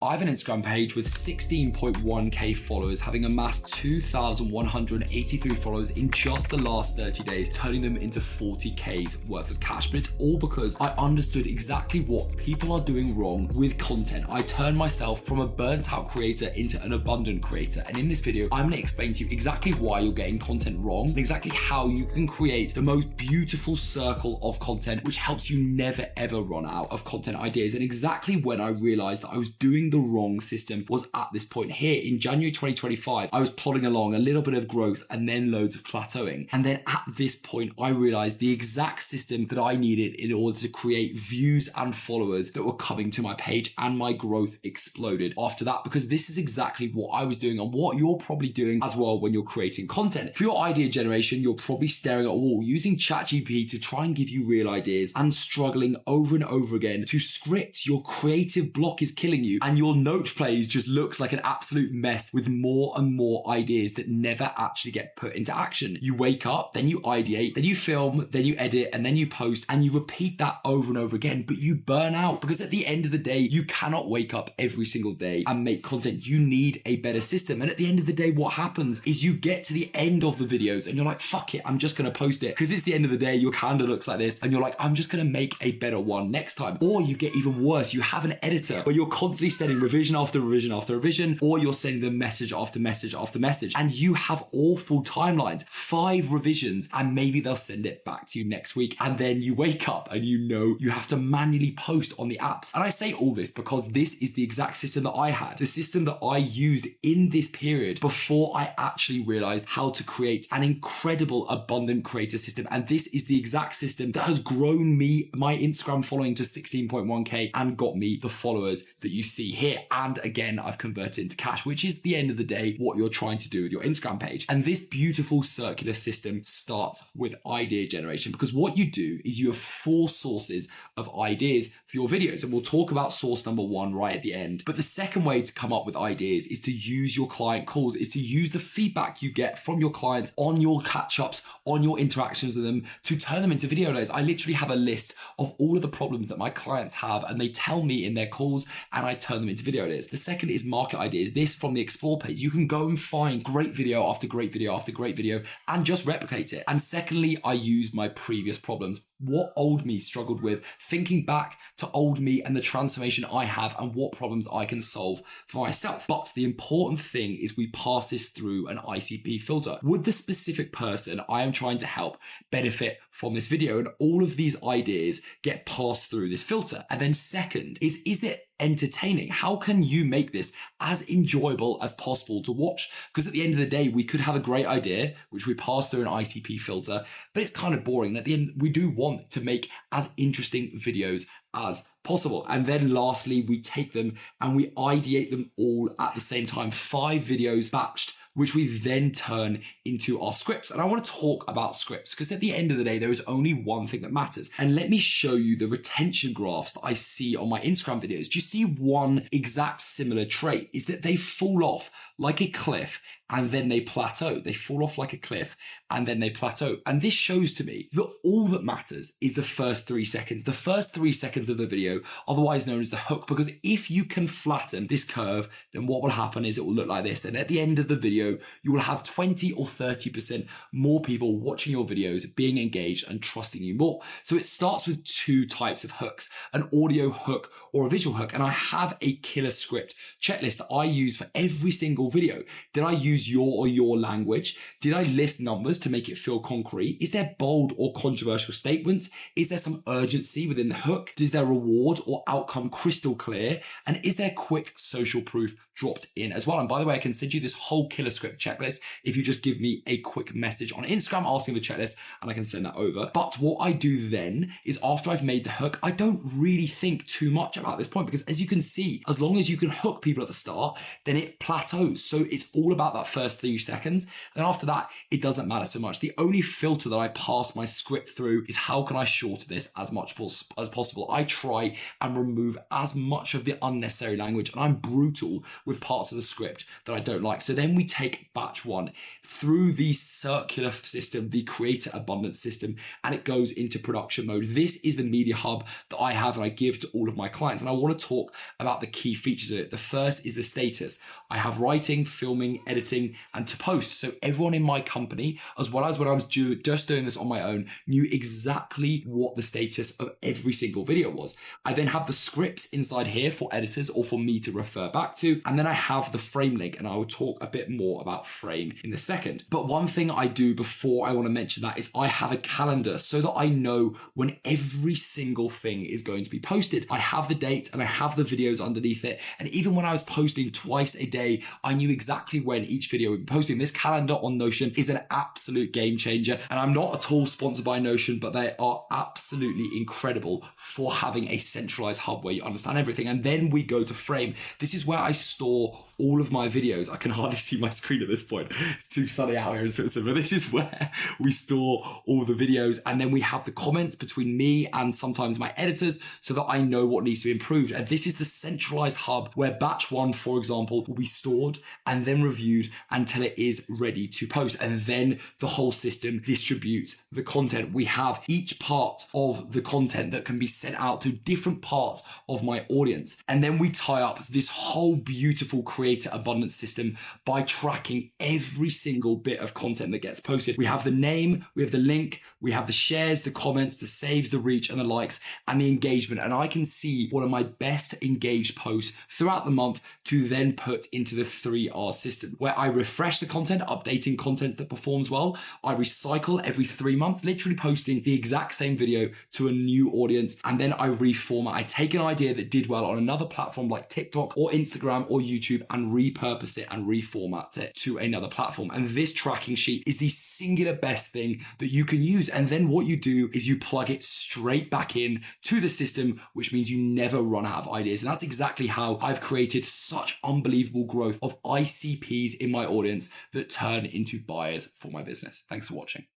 I have an Instagram page with 16.1k followers, having amassed 2,183 followers in just the last 30 days, turning them into 40k's worth of cash. But it's all because I understood exactly what people are doing wrong with content. I turned myself from a burnt out creator into an abundant creator. And in this video, I'm going to explain to you exactly why you're getting content wrong and exactly how you can create the most beautiful circle of content, which helps you never ever run out of content ideas. And exactly when I realized that I was doing the wrong system was at this point here in January 2025. I was plodding along, a little bit of growth and then loads of plateauing. And then at this point, I realized the exact system that I needed in order to create views and followers that were coming to my page, and my growth exploded after that, because this is exactly what I was doing and what you're probably doing as well when you're creating content. For your idea generation, you're probably staring at a wall using ChatGPT to try and give you real ideas and struggling over and over again to script. Your creative block is killing you, and your note plays just looks like an absolute mess with more and more ideas that never actually get put into action. You wake up, then you ideate, then you film, then you edit, and then you post, and you repeat that over and over again, but you burn out because at the end of the day, you cannot wake up every single day and make content. You need a better system. And at the end of the day, what happens is you get to the end of the videos and you're like, fuck it, I'm just going to post it because it's the end of the day. Your calendar looks like this and you're like, I'm just going to make a better one next time. Or you get even worse. You have an editor where you're constantly sending revision after revision after revision, or you're sending them message after message after message, and you have awful timelines, 5 revisions, and maybe they'll send it back to you next week. And then you wake up and you know you have to manually post on the apps. And I say all this because this is the exact system that I had, the system that I used in this period before I actually realized how to create an incredible abundant creator system. And this is the exact system that has grown my Instagram following to 16.1k and got me the followers that you see here. And again, I've converted into cash, which is the end of the day what you're trying to do with your Instagram page. And this beautiful circular system starts with idea generation, because what you do is you have 4 sources of ideas for your videos. And we'll talk about source number 1 right at the end. But the second way to come up with ideas is to use your client calls, is to use the feedback you get from your clients on your catch-ups, on your interactions with them, to turn them into video ideas. I literally have a list of all of the problems that my clients have and they tell me in their calls, and I turn them into video ideas. The second is market ideas. This from the explore page. You can go and find great video after great video after great video and just replicate it. And secondly, I use my previous problems. What old me struggled with, thinking back to old me and the transformation I have and what problems I can solve for myself. But the important thing is we pass this through an ICP filter. Would the specific person I am trying to help benefit from this video? And all of these ideas get passed through this filter. And then second is it entertaining? How can you make this as enjoyable as possible to watch? Because at the end of the day, we could have a great idea, which we pass through an ICP filter, but it's kind of boring. And at the end, we do want to make as interesting videos as possible. And then lastly, we take them and we ideate them all at the same time, 5 videos batched, which we then turn into our scripts. And I want to talk about scripts because at the end of the day, there is only one thing that matters. And let me show you the retention graphs that I see on my Instagram videos. Do you see one exact similar trait? Is that they fall off like a cliff and then they plateau. They fall off like a cliff and then they plateau. And this shows to me that all that matters is the first 3 seconds. The first 3 seconds of the video, otherwise known as the hook, because if you can flatten this curve, then what will happen is it will look like this. And at the end of the video, you will have 20 or 30% more people watching your videos, being engaged and trusting you more. So it starts with 2 types of hooks, an audio hook or a visual hook. And I have a killer script checklist that I use for every single video. Did I use your language? Did I list numbers to make it feel concrete? Is there bold or controversial statements? Is there some urgency within the hook? Is there reward or outcome crystal clear? And is there quick social proof dropped in as well? And by the way, I can send you this whole killer script checklist if you just give me a quick message on Instagram asking the checklist, and I can send that over. But what I do then is after I've made the hook, I don't really think too much about this point, because as you can see, as long as you can hook people at the start, then it plateaus. So it's all about that first 3 seconds. And after that, it doesn't matter so much. The only filter that I pass my script through is how can I shorten this as much as possible. I try and remove as much of the unnecessary language, and I'm brutal with parts of the script that I don't like. So then we take batch one through the circular system, the creator abundance system, and it goes into production mode. This is the media hub that I have and I give to all of my clients. And I want to talk about the key features of it. The first is the status. I have writing, filming, editing, and to post. So everyone in my company, as well as when I was just doing this on my own, knew exactly what the status of every single video was. I then have the scripts inside here for editors or for me to refer back to. And then I have the frame link, and I will talk a bit more about frame in a second. But one thing I do before I want to mention that is I have a calendar so that I know when every single thing is going to be posted. I have the date and I have the videos underneath it. And even when I was posting twice a day, I knew exactly when each video would be posting. This calendar on Notion is an absolute game changer. And I'm not at all sponsored by Notion, but they are absolutely incredible for having a centralized hub where you understand everything. And then we go to Frame. This is where I store all of my videos. I can hardly see my screen at this point. It's too sunny out here in Switzerland, but this is where we store all the videos. And then we have the comments between me and sometimes my editors so that I know what needs to be improved. And this is the centralized hub where batch one, for example, will be stored and then reviewed until it is ready to post. And then the whole system distributes the content. We have each part of the content that can be sent out to different parts of my audience. And then we tie up this whole beautiful creator abundance system by tracking every single bit of content that gets posted. We have the name, we have the link, we have the shares, the comments, the saves, the reach, and the likes, and the engagement. And I can see one of my best engaged posts throughout the month to then put into the 3R system, where I refresh the content, updating content that performs well. I recycle every 3 months, literally posting the exact same video to a new audience. And then I reformat. I take an idea that did well on another platform like TikTok or Instagram or YouTube and repurpose it and reformat it to another platform. And this tracking sheet is the singular best thing that you can use. And then what you do is you plug it straight back in to the system, which means you never run out of ideas. And that's exactly how I've created such unbelievable growth of ICPs in my audience that turn into buyers for my business. Thanks for watching.